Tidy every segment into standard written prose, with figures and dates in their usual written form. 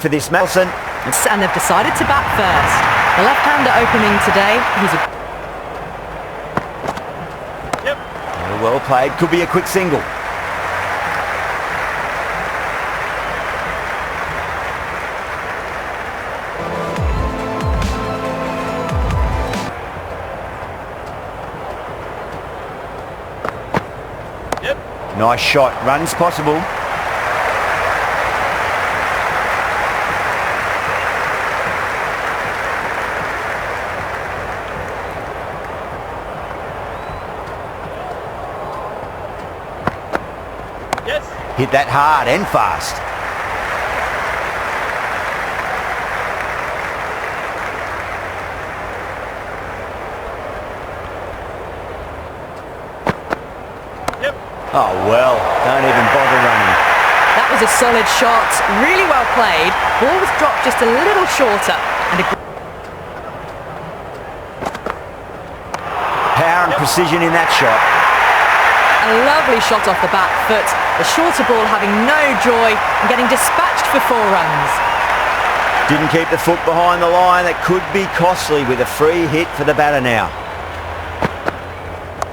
For this Melson. And they've decided to bat first. The left-hander opening today. He's well played. Could be a quick single. Nice shot. Runs possible. Hit that hard and fast. Oh well, don't even bother running. That was a solid shot, really well played. Ball was dropped just a little shorter. And power and precision in that shot. A lovely shot off the back foot. The shorter ball having no joy and getting dispatched for 4 runs. Didn't keep the foot behind the line. That could be costly with a free hit for the batter now.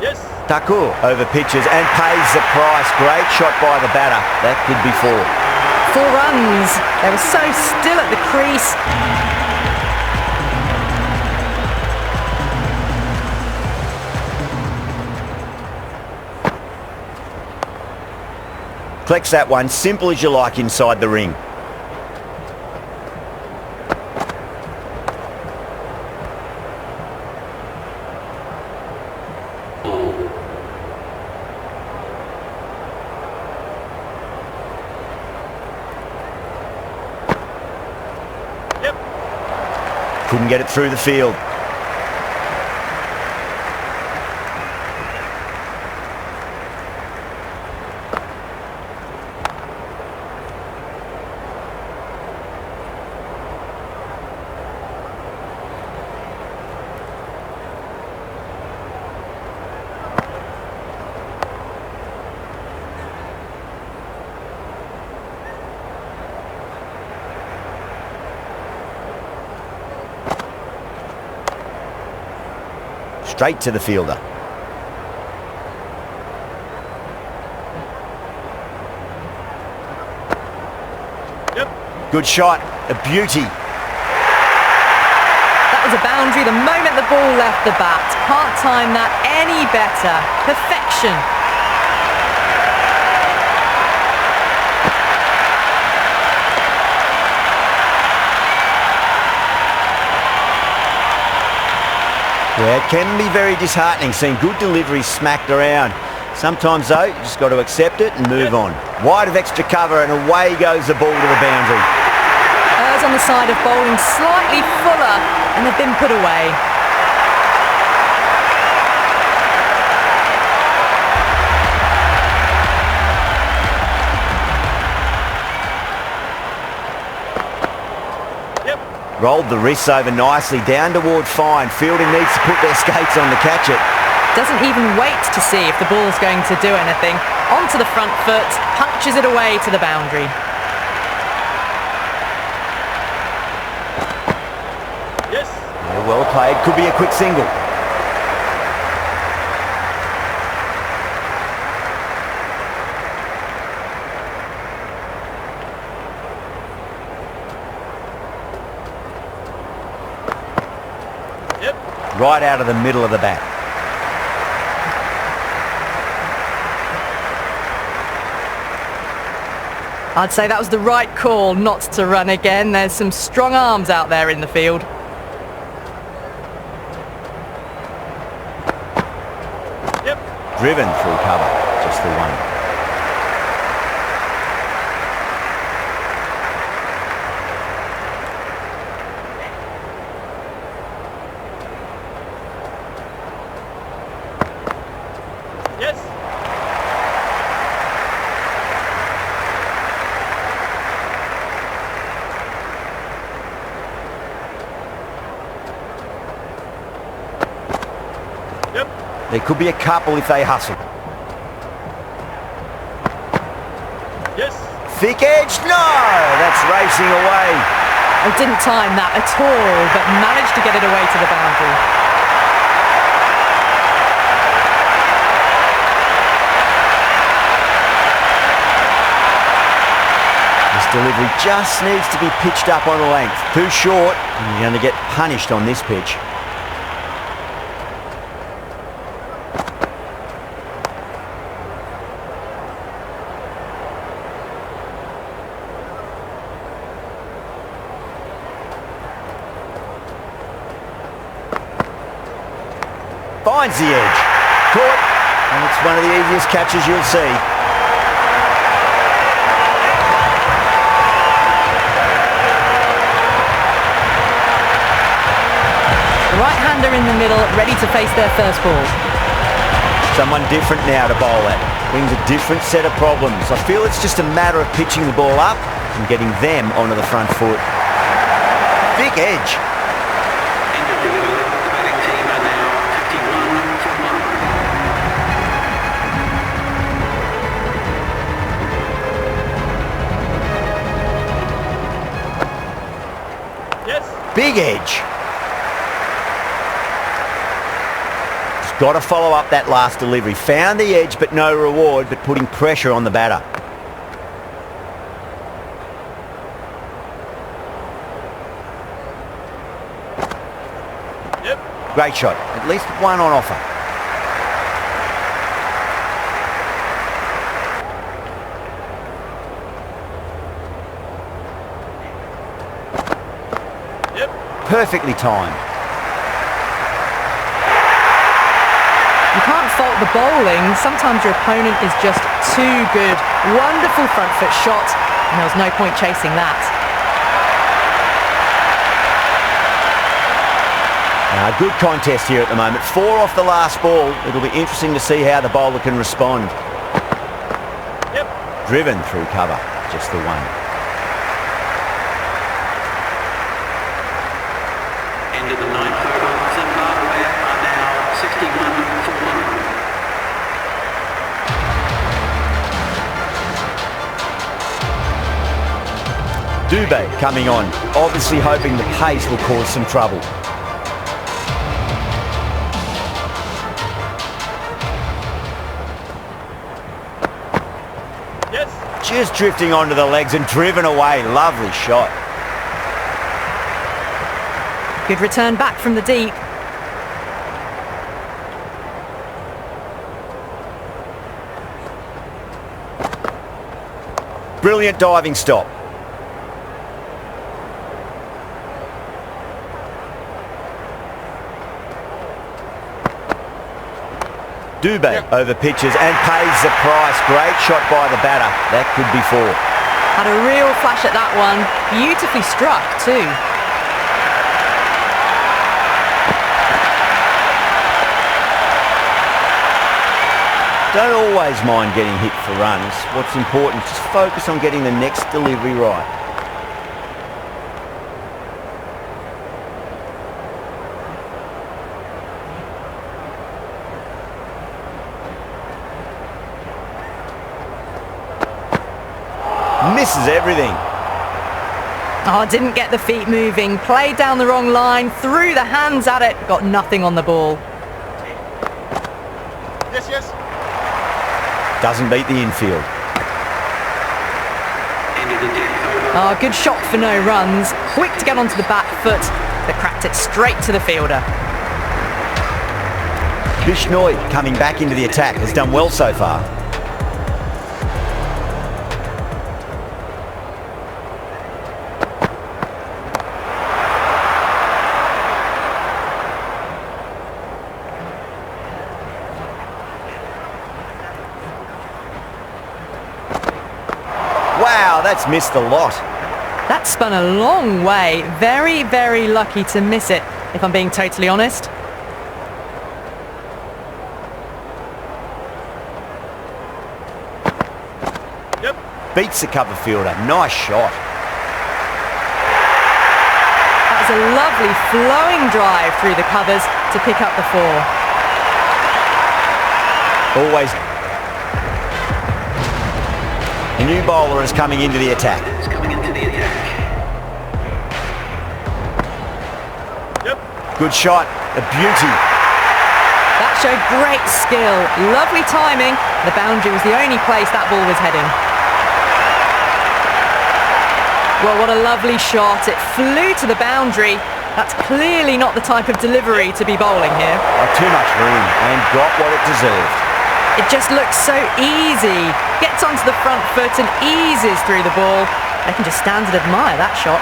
Yes. Takur over pitches and pays the price. Great shot by the batter. That could be 4. 4 runs. They were so still at the crease. Collects that one, simple as you like inside the ring. Couldn't get it through the field. Straight to the fielder. Good shot, a beauty. That was a boundary the moment the ball left the bat. Can't time that any better. Perfection. Yeah, it can be very disheartening seeing good deliveries smacked around. Sometimes though, you just got to accept it and move on. Wide of extra cover and away goes the ball to the boundary. Errs on the side of bowling slightly fuller and they've been put away. Rolled the wrists over nicely, down toward fine. Fielding needs to put their skates on to catch it. Doesn't even wait to see if the ball's going to do anything. Onto the front foot, punches it away to the boundary. Yes. Yeah, well played, could be a quick single. Right out of the middle of the bat. I'd say that was the right call not to run again. There's some strong arms out there in the field. Driven full cover, just the one. There could be a couple if they hustle. Yes. Thick edge, no! That's racing away. He didn't time that at all, but managed to get it away to the boundary. This delivery just needs to be pitched up on a length. Too short, and you're going to get punished on this pitch. Finds the edge. Caught. And it's one of the easiest catches you'll see. The right-hander in the middle, ready to face their first ball. Someone different now to bowl at. Brings a different set of problems. I feel it's just a matter of pitching the ball up and getting them onto the front foot. Thick edge. Big edge. Just got to follow up that last delivery. Found the edge, but no reward, but putting pressure on the batter. Yep. Great shot. At least one on offer. Perfectly timed. You can't fault the bowling. Sometimes your opponent is just too good. Wonderful front foot shot, and there was no point chasing that. Good contest here at the moment. 4 off the last ball. It'll be interesting to see how the bowler can respond. Yep. Driven through cover. Just the one. End of the ninth over. Zimbabwe are now 61 for 1. Dubé coming on, obviously hoping the pace will cause some trouble. Yes. Just drifting onto the legs and driven away. Lovely shot. Good return back from the deep. Brilliant diving stop. Dubé over pitches and pays the price. Great shot by the batter. That could be 4. Had a real flash at that one. Beautifully struck too. Don't always mind getting hit for runs. What's important, just focus on getting the next delivery right. Misses everything. Oh, didn't get the feet moving. Played down the wrong line, threw the hands at it, got nothing on the ball. Yes, yes. Doesn't beat the infield. Oh, good shot for no runs. Quick to get onto the back foot, but cracked it straight to the fielder. Bishnoi coming back into the attack, has done well so far. Wow, that's missed a lot. That spun a long way. Very, very lucky to miss it, if I'm being totally honest. Yep. Beats the cover fielder. Nice shot. That was a lovely flowing drive through the covers to pick up the 4. Always. And new bowler is coming into the attack. It's coming into the attack. Good shot, a beauty. That showed great skill, lovely timing. The boundary was the only place that ball was heading. Well, what a lovely shot. It flew to the boundary. That's clearly not the type of delivery to be bowling here. Too much room and got what it deserved. It just looks so easy. Gets onto the front foot and eases through the ball. I can just stand and admire that shot.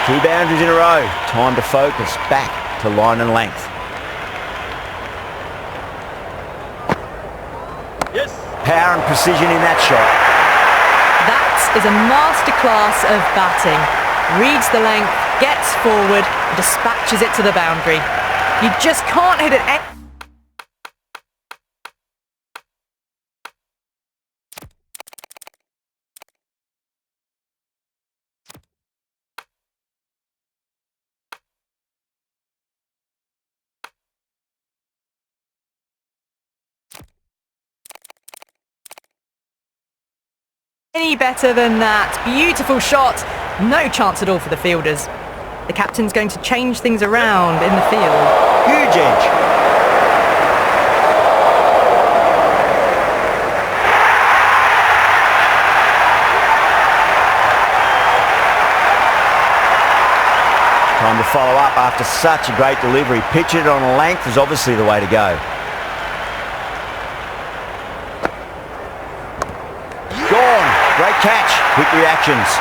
Two boundaries in a row. Time to focus back to line and length. Yes. Power and precision in that shot. That is a masterclass of batting. Reads the length, gets forward, dispatches it to the boundary. You just can't hit it. Any better than that. Beautiful shot. No chance at all for the fielders. The captain's going to change things around in the field. Huge edge. Time to follow up after such a great delivery. Pitch it on a length is obviously the way to go. Gone. Great catch. Quick reactions.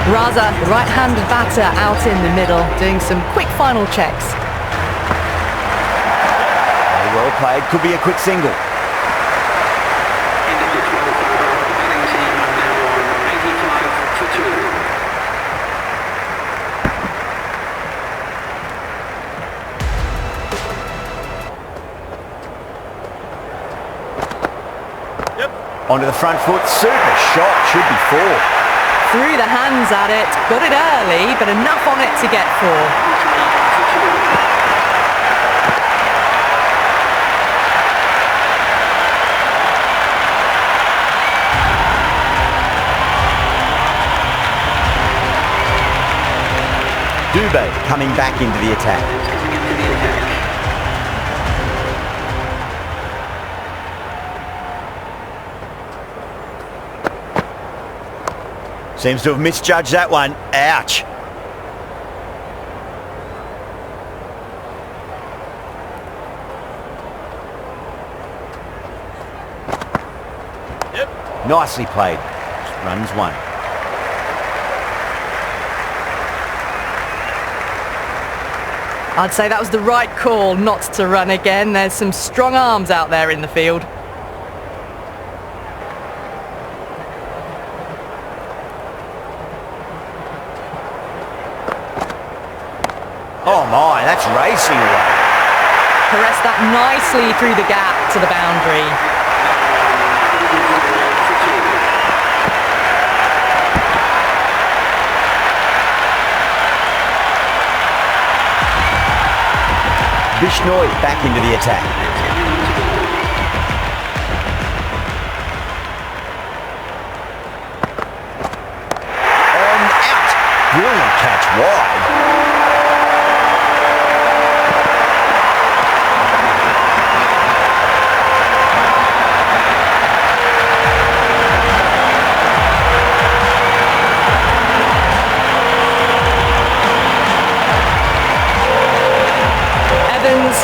Raza, the right-handed batter, out in the middle, doing some quick final checks. Very well played. Could be a quick single. End of the 12th over. The batting team are now on 85 for 2. Onto the front foot. Super shot. Should be 4. Threw the hands at it, got it early, but enough on it to get 4. Dubé coming back into the attack. Seems to have misjudged that one. Ouch. Nicely played. Runs 1. I'd say that was the right call not to run again. There's some strong arms out there in the field. Oh my, that's racing away. Caressed that nicely through the gap to the boundary. Bishnoi back into the attack. Out. Brilliant catch wide.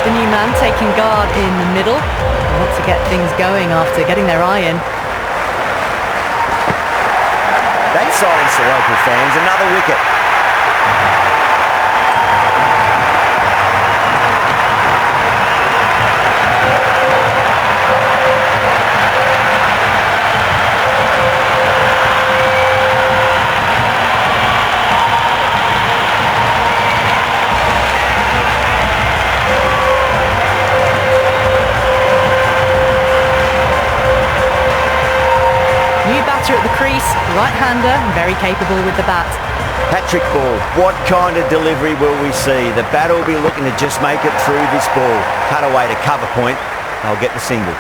The new man taking guard in the middle. They want to get things going after getting their eye in. That silenced the local fans. Another wicket. batter at the crease, right-hander, and very capable with the bat. Patrick ball. What kind of delivery will we see? The batter will be looking to just make it through this ball. Cut away to cover point. They'll get the single.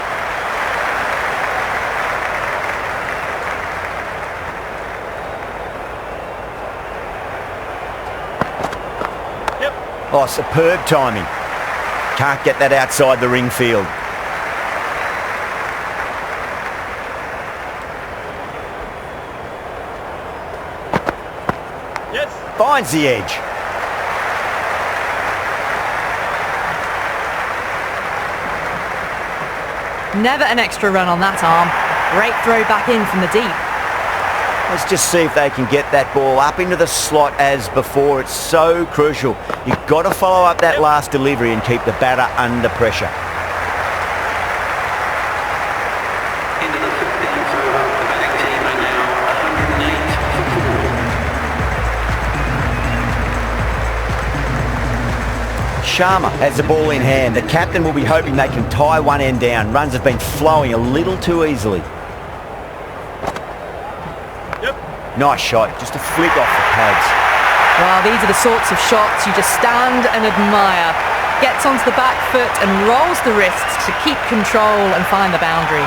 Oh, superb timing. Can't get that outside the ring field. Yes. Finds the edge. Never an extra run on that arm. Great throw back in from the deep. Let's just see if they can get that ball up into the slot as before. It's so crucial. You've got to follow up that last delivery and keep the batter under pressure. Into the 15th over. The batting team are now 108 for 4. Sharma has the ball in hand. The captain will be hoping they can tie one end down. Runs have been flowing a little too easily. Nice shot, just a flick off the pads. Well, these are the sorts of shots you just stand and admire. Gets onto the back foot and rolls the wrists to keep control and find the boundary.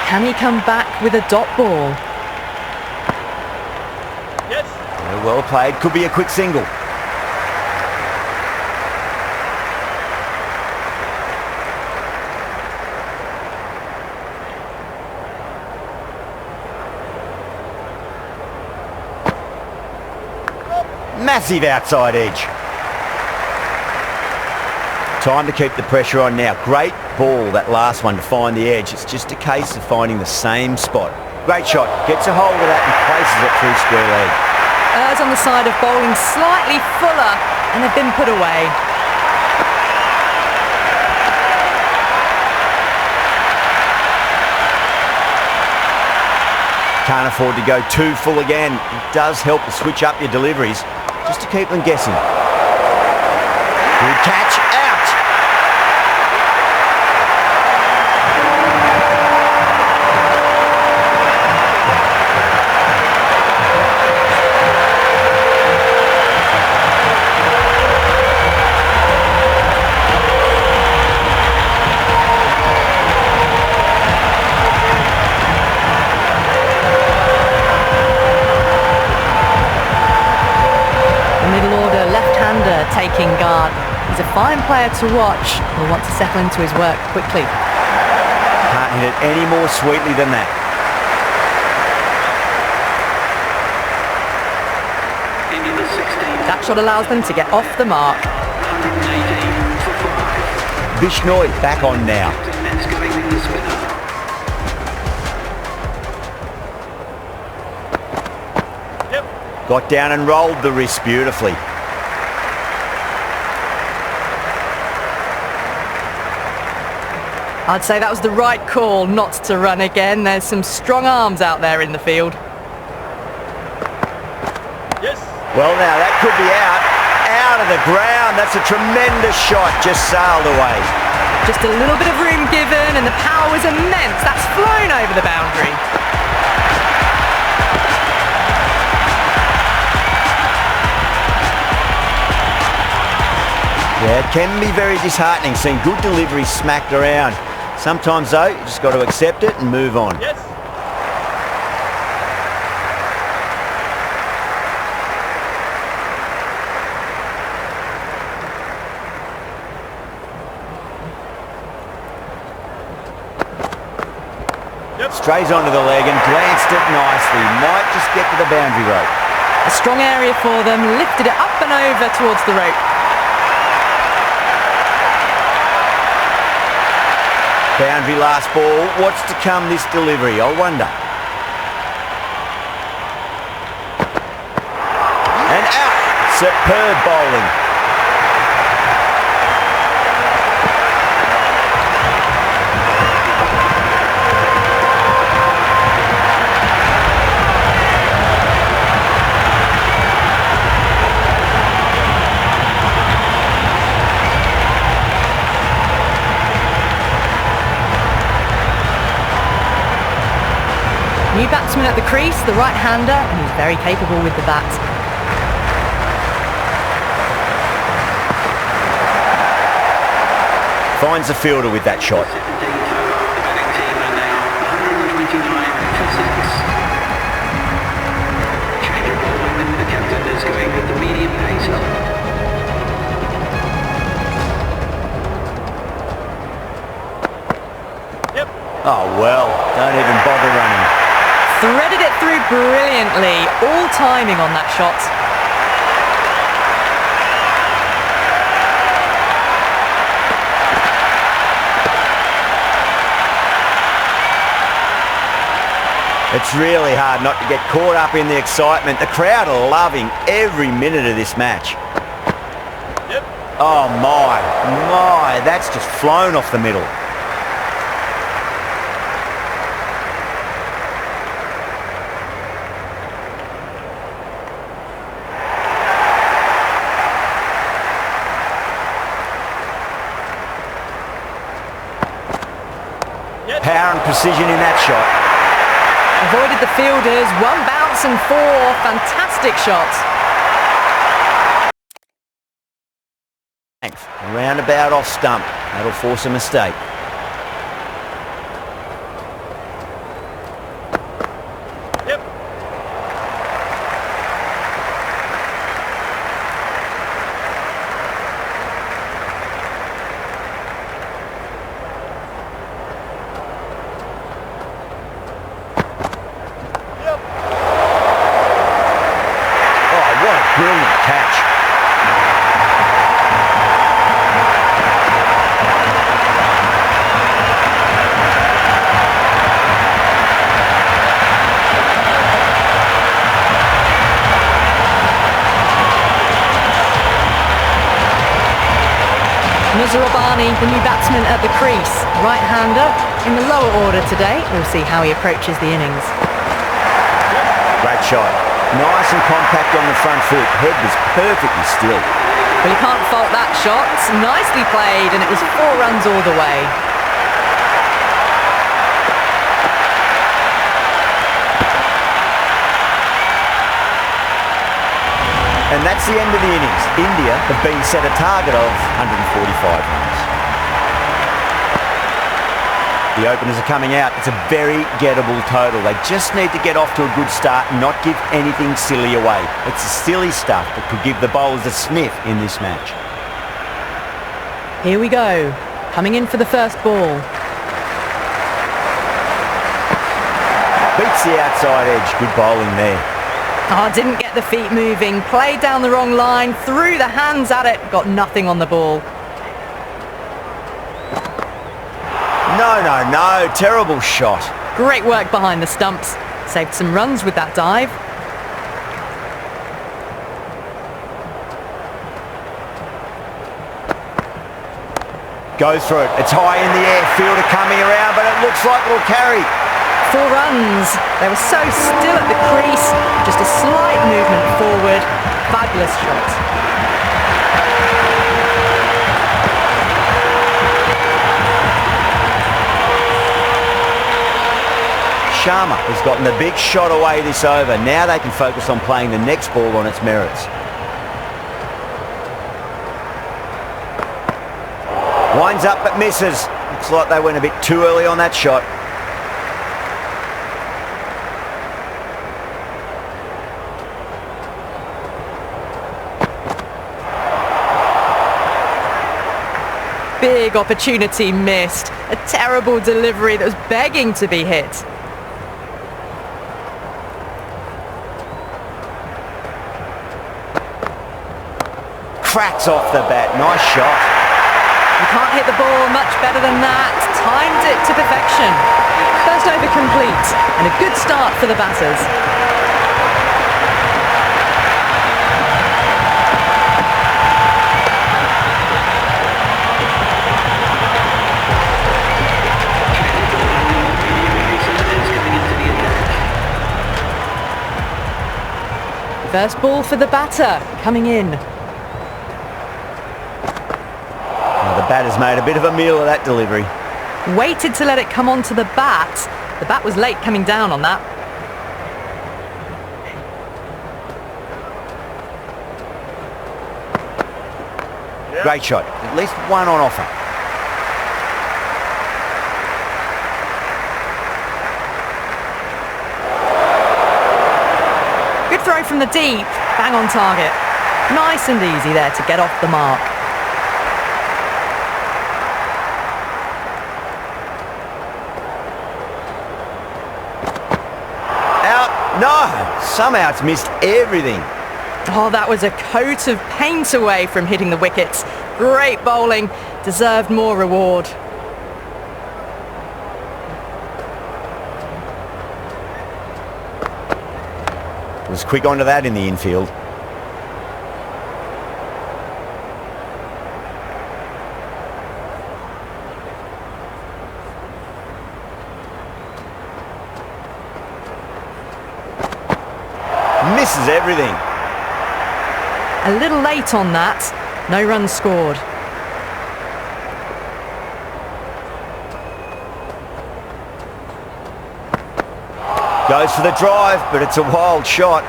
Can he come back with a dot ball? Yes. Well played, could be a quick single. Massive outside edge. Time to keep the pressure on now. Great ball, that last one, to find the edge. It's just a case of finding the same spot. Great shot. Gets a hold of that and places it through square leg. Errs on the side of bowling slightly fuller, and they've been put away. Can't afford to go too full again. It does help to switch up your deliveries just to keep them guessing. Good catch, out. Taking guard. He's a fine player to watch. He'll want to settle into his work quickly. Can't hit it any more sweetly than that. Into the 16th. That shot allows them to get off the mark. 118 for 5. Bishnoi back on now. That's going with the spinner. Got down and rolled the wrist beautifully. I'd say that was the right call not to run again. There's some strong arms out there in the field. Yes. Well, now that could be out of the ground. That's a tremendous shot, just sailed away. Just a little bit of room given and the power was immense. That's flown over the boundary. Yeah, it can be very disheartening seeing good delivery smacked around. Sometimes though, you just got to accept it and move on. Yes. Strays onto the leg and glanced it nicely. Might just get to the boundary rope. A strong area for them, lifted it up and over towards the rope. Boundary last ball. What's to come this delivery? I wonder. And out. Superb bowling. New batsman at the crease, the right-hander, and he's very capable with the bat. Finds the fielder with that shot. The batting team are now 129 for 6. Change of bowling, the captain is going with the medium pacer. Oh well, don't even bother running. Threaded it through brilliantly, all timing on that shot. It's really hard not to get caught up in the excitement. The crowd are loving every minute of this match. Oh my, that's just flown off the middle. Power and precision in that shot. Avoided the fielders, 1 bounce and 4. Fantastic shot. Roundabout off stump. That'll force a mistake. Brilliant catch. Nuzarobani, the new batsman at the crease. Right-hander in the lower order today. We'll see how he approaches the innings. Great shot. Nice and compact on the front foot. Head was perfectly still. Well, you can't fault that shot. Nicely played, and it was 4 runs all the way. And that's the end of the innings. India have been set a target of 145 runs. The openers are coming out. It's a very gettable total. They just need to get off to a good start and not give anything silly away. It's the silly stuff that could give the bowlers a sniff in this match. Here we go. Coming in for the first ball. Beats the outside edge. Good bowling there. Oh, didn't get the feet moving. Played down the wrong line. Threw the hands at it. Got nothing on the ball. No. Terrible shot. Great work behind the stumps. Saved some runs with that dive. Goes for it. It's high in the air. Fielder coming around, but it looks like it'll carry. 4 runs. They were so still at the crease. Just a slight movement forward. Fabulous shot. Sharma has gotten the big shot away this over. Now they can focus on playing the next ball on its merits. Winds up but misses. Looks like they went a bit too early on that shot. Big opportunity missed. A terrible delivery that was begging to be hit. Cracks off the bat. Nice shot. You can't hit the ball much better than that. Timed it to perfection. First over complete and a good start for the batters. First ball for the batter coming in. The batter's made a bit of a meal of that delivery. Waited to let it come onto the bat. The bat was late coming down on that. Great shot. At least one on offer. Good throw from the deep. Bang on target. Nice and easy there to get off the mark. Out. No. Somehow it's missed everything. Oh, that was a coat of paint away from hitting the wickets. Great bowling. Deserved more reward. Was quick onto that in the infield. Misses everything. A little late on that. No runs scored. Goes for the drive, but it's a wild shot.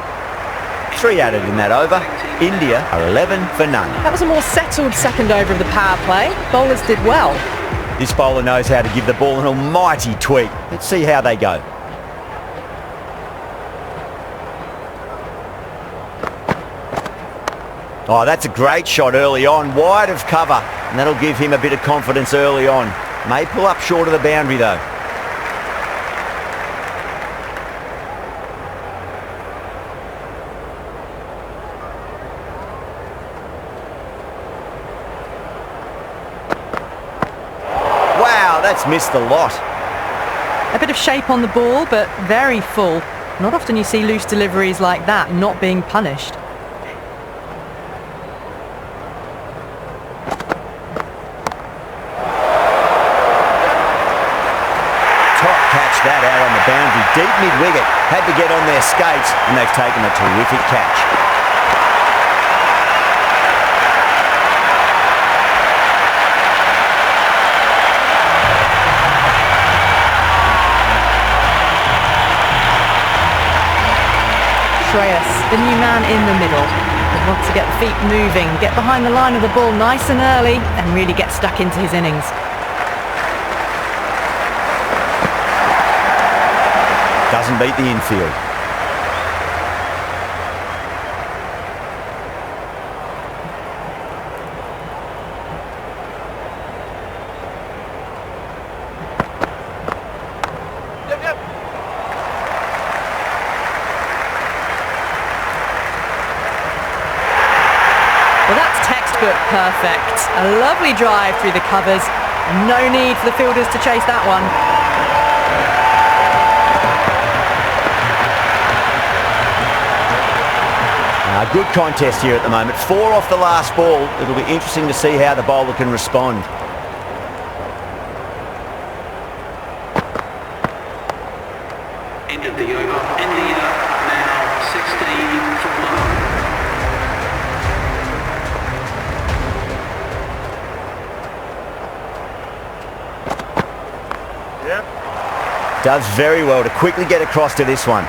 3 added in that over. India are 11 for none. That was a more settled second over of the power play. Bowlers did well. This bowler knows how to give the ball an almighty tweak. Let's see how they go. Oh, that's a great shot early on, wide of cover, and that'll give him a bit of confidence early on. May pull up short of the boundary though. Wow, that's missed a lot. A bit of shape on the ball, but very full. Not often you see loose deliveries like that not being punished. That out on the boundary, deep mid-wicket, had to get on their skates, and they've taken a terrific catch. Shreyas, the new man in the middle. He wants to get the feet moving, get behind the line of the ball nice and early, and really get stuck into his innings. Doesn't beat the infield. Well, that's textbook perfect. A lovely drive through the covers. No need for the fielders to chase that one. Good contest here at the moment. 4 off the last ball. It'll be interesting to see how the bowler can respond. End of the over. India now 16 for 1. Yep. Does very well to quickly get across to this one.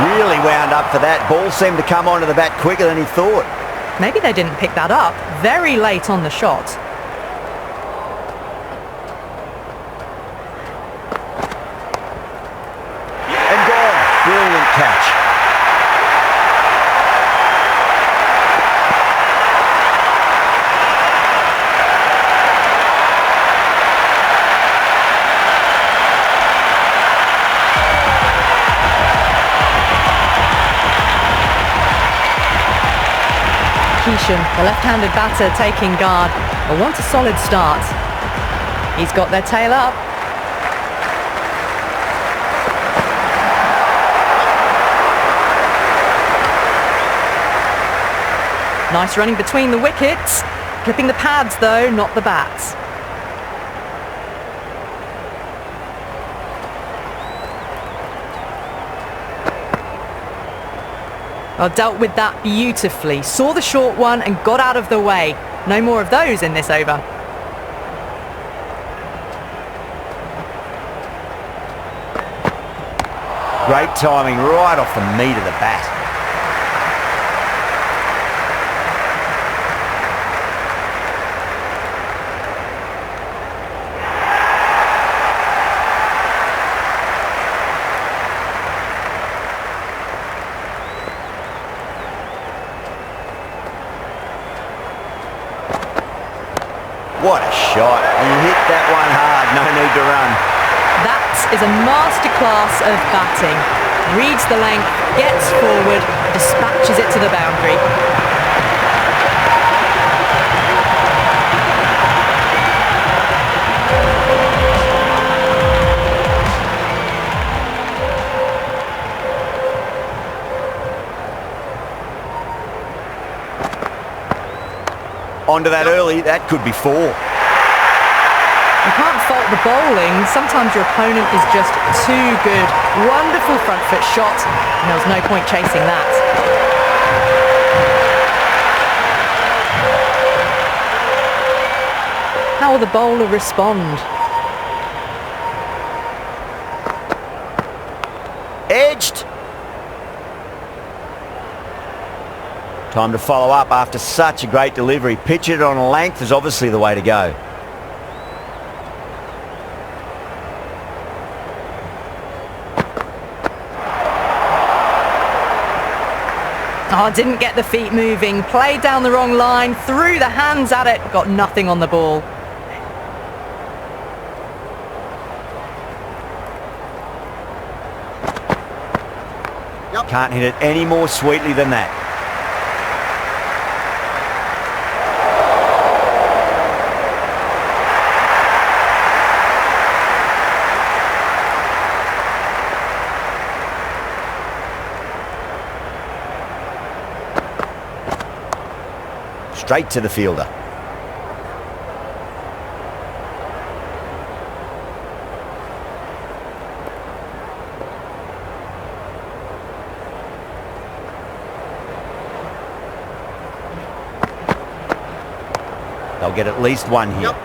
Really wound up for that. Ball seemed to come onto the bat quicker than he thought. Maybe they didn't pick that up. Very late on the shot. And gone. Brilliant catch. The left-handed batter taking guard. Will want a solid start. He's got their tail up. Nice running between the wickets. Clipping the pads though, not the bats. Well, dealt with that beautifully. Saw the short one and got out of the way. No more of those in this over. Great timing right off the meat of the bat. What a shot. You hit that one hard, no need to run. That is a masterclass of batting. Reads the length, gets forward, dispatches it to the boundary. Onto that early, that could be 4. You can't fault the bowling. Sometimes your opponent is just too good. Wonderful front foot shot, and there was no point chasing that. How will the bowler respond? Edged. Time to follow up after such a great delivery. Pitch it on a length is obviously the way to go. Oh, didn't get the feet moving. Played down the wrong line, threw the hands at it, got nothing on the ball. Can't hit it any more sweetly than that. Straight to the fielder. They'll get at least one here. Yep.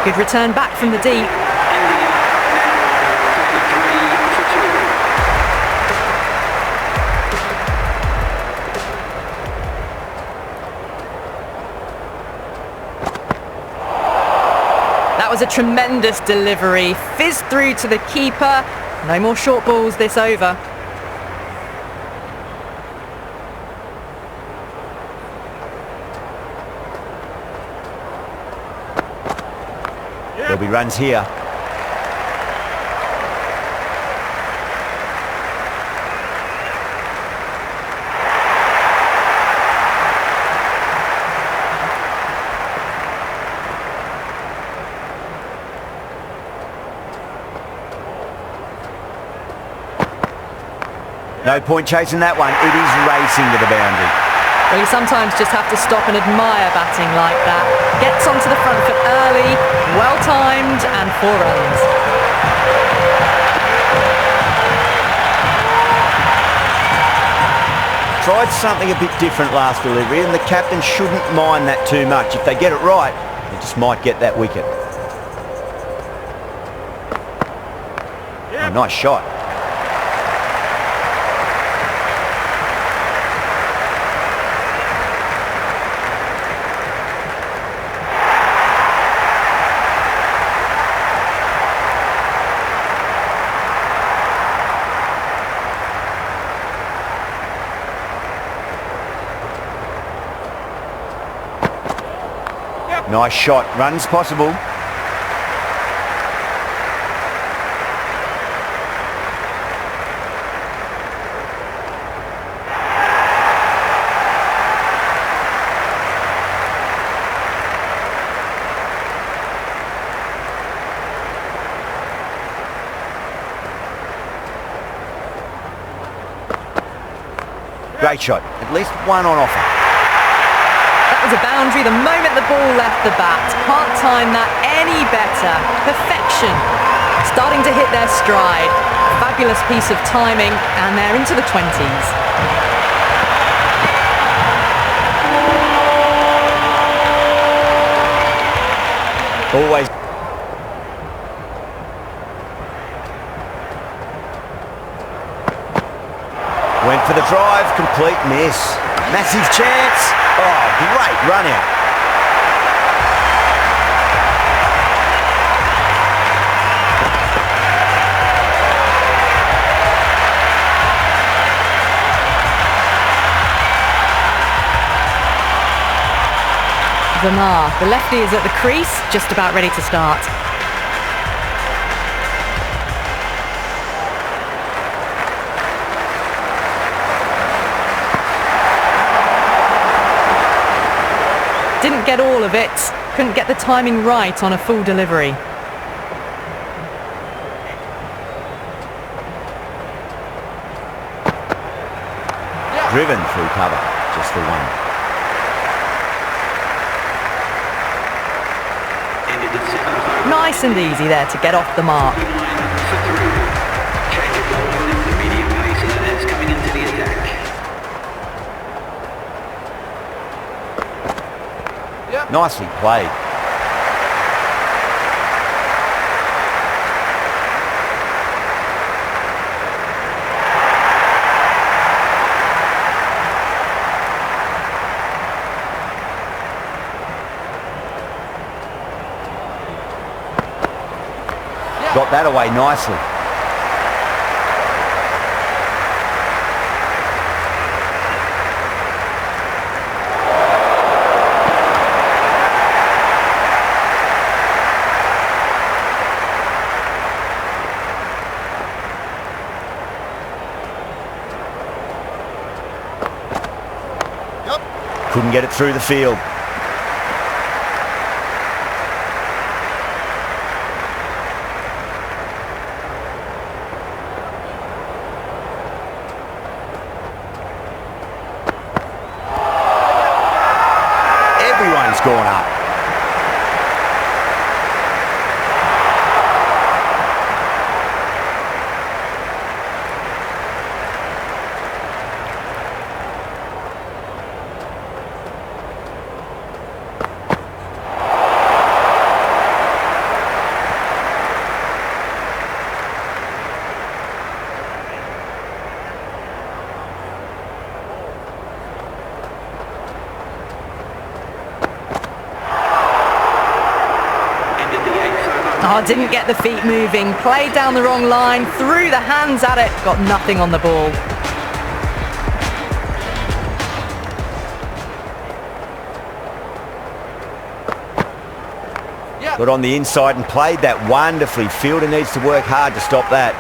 Good return back from the deep. That was a tremendous delivery. Fizzed through to the keeper. No more short balls this over. There'll be runs here. No point chasing that one. It is racing to the boundary. Well, you sometimes just have to stop and admire batting like that. Gets onto the front foot early, well timed, and 4 runs. Tried something a bit different last delivery, and the captain shouldn't mind that too much. If they get it right, they just might get that wicket. Oh, nice shot. Nice shot. Runs possible. Great shot. At least one on offer. That was a boundary the moment the ball left the bat. Can't time that any better. Perfection. Starting to hit their stride. Fabulous piece of timing, and they're into the 20s. Always. Went for the drive, complete miss. Massive chance. Oh, great run out. The lefty is at the crease, just about ready to start. Didn't get all of it, couldn't get the timing right on a full delivery. Driven through cover, just the one. Nice and easy there to get off the mark. Nicely played. Got that away nicely. Couldn't get it through the field. Everyone's gone up. Oh, didn't get the feet moving, played down the wrong line, threw the hands at it, got nothing on the ball. Got on the inside and played that wonderfully. Fielder needs to work hard to stop that.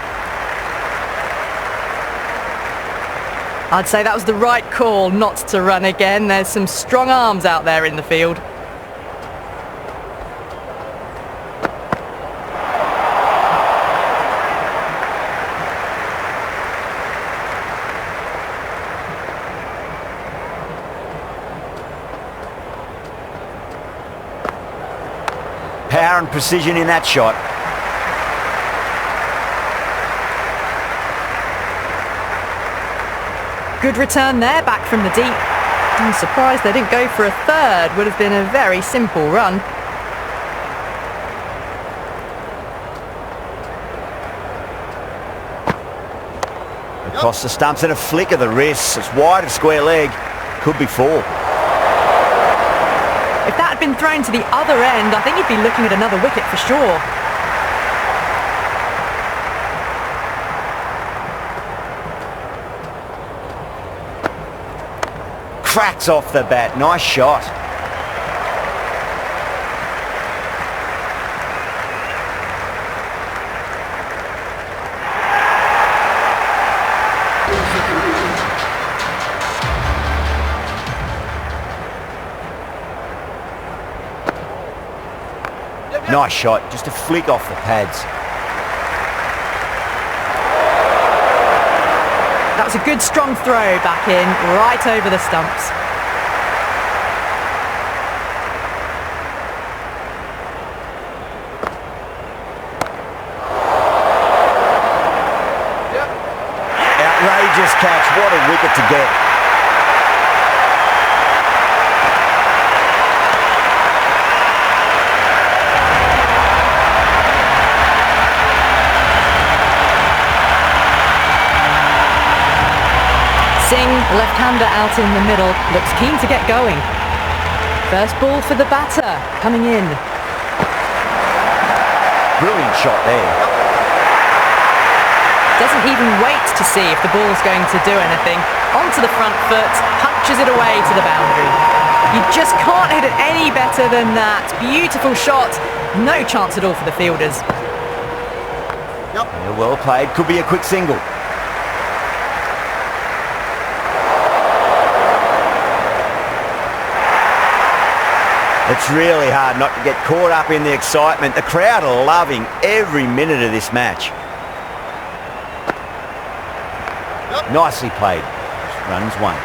I'd say that was the right call not to run again. There's some strong arms out there in the field. Power and precision in that shot. Good return there, back from the deep. I'm surprised they didn't go for a third. Would have been a very simple run. Across the stumps and a flick of the wrist. It's wide of square leg. Could be four. If that had been thrown to the other end, I think you'd be looking at another wicket for sure. Cracks off the bat. Nice shot. Nice shot, just a flick off the pads. That was a good strong throw back in, right over the stumps. Outrageous catch, what a wicket to get. Singh, the left-hander out in the middle, looks keen to get going. First ball for the batter, coming in. Brilliant shot there. Doesn't even wait to see if the ball's going to do anything. Onto the front foot, punches it away to the boundary. You just can't hit it any better than that. Beautiful shot. No chance at all for the fielders. Yeah, well played. Could be a quick single. It's really hard not to get caught up in the excitement. The crowd are loving every minute of this match. Nicely played. Runs one.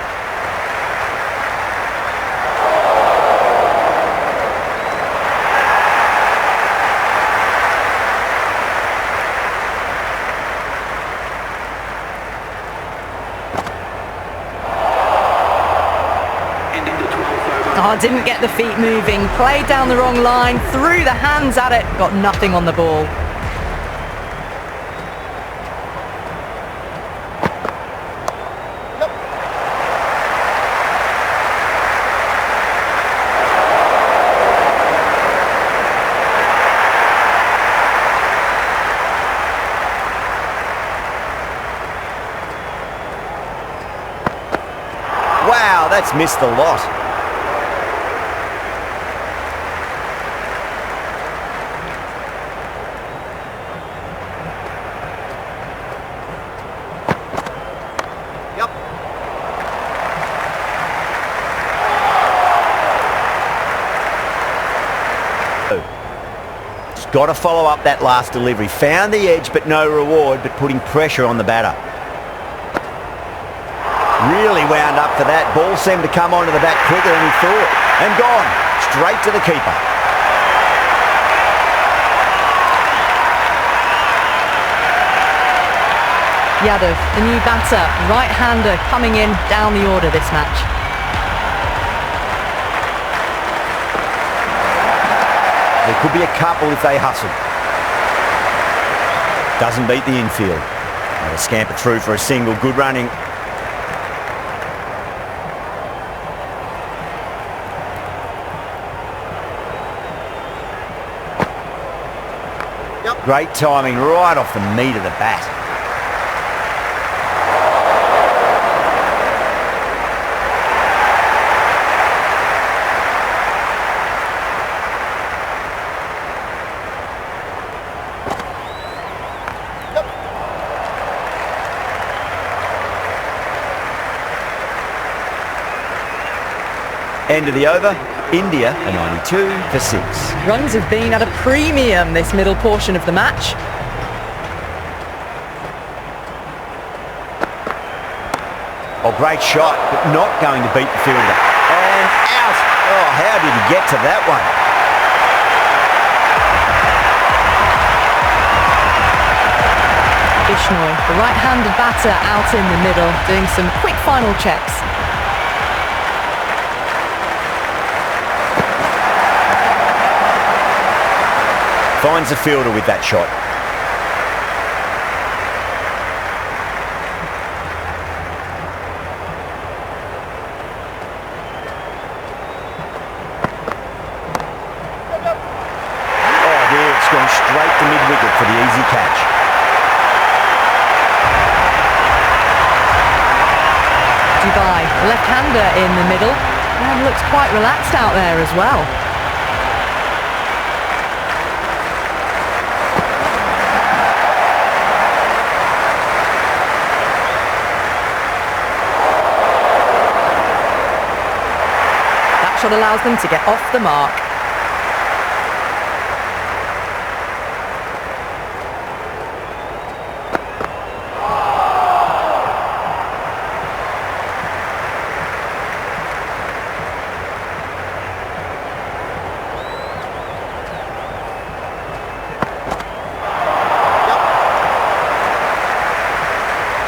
Oh, didn't get the feet moving, played down the wrong line, threw the hands at it, got nothing on the ball. Wow, that's missed a lot. Got to follow up that last delivery. Found the edge, but no reward, but putting pressure on the batter. Really wound up for that. Ball seemed to come onto the bat quicker than he thought. And gone. Straight to the keeper. Yadav, the new batter, right-hander coming in down the order this match. There could be a couple if they hustle. Doesn't beat the infield. They'll scamper through for a single. Good running. Great timing right off the meat of the bat. End of the over, India a 92 for 6. Runs have been at a premium this middle portion of the match. Oh, great shot, but not going to beat the fielder. And out! Oh, how did he get to that one? Bishnoi, the right-handed batter out in the middle, doing some quick final checks. Finds the fielder with that shot. Oh dear, it's gone straight to mid-wicket for the easy catch. Dubai, left-hander in the middle, and looks quite relaxed out there as well. Shot allows them to get off the mark.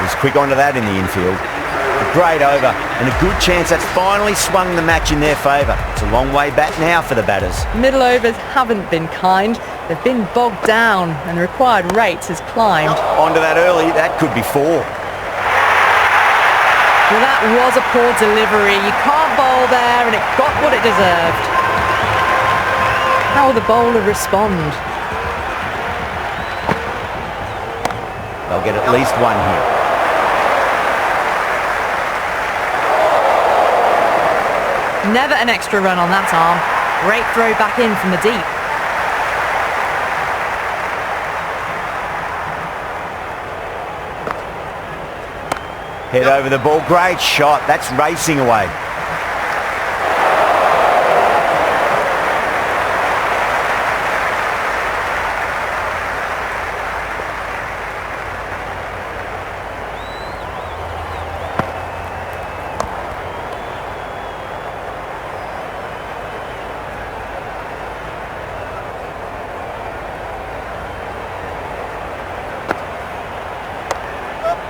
He's quick onto that in the infield. A great over and a good chance that's finally swung the match in their favour. It's a long way back now for the batters. Middle overs haven't been kind. They've been bogged down and the required rate has climbed. Onto that early, that could be 4. Well, that was a poor delivery. You can't bowl there, and it got what it deserved. How will the bowler respond? They'll get at least one here. Never an extra run on that arm. Great throw back in from the deep. Head over the ball. Great shot. That's racing away.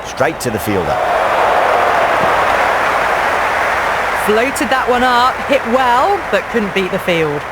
Straight to the fielder. Floated that one up, hit well, but couldn't beat the field.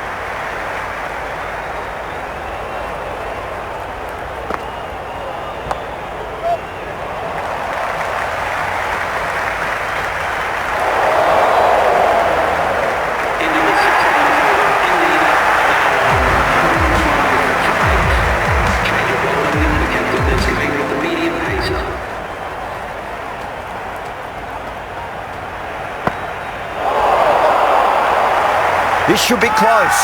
This should be close.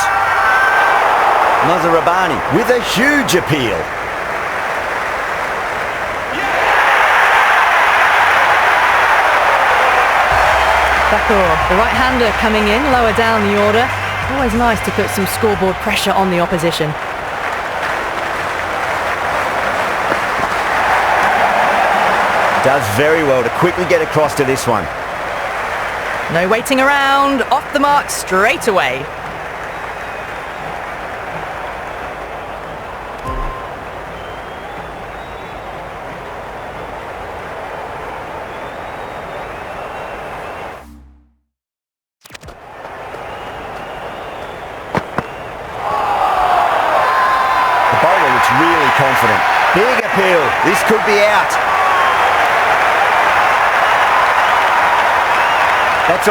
Mazharabani with a huge appeal. Thakur, the right-hander coming in, lower down the order. Always nice to put some scoreboard pressure on the opposition. Does very well to quickly get across to this one. No waiting around, off the mark straight away. The bowler looks really confident. Big appeal. This could be out.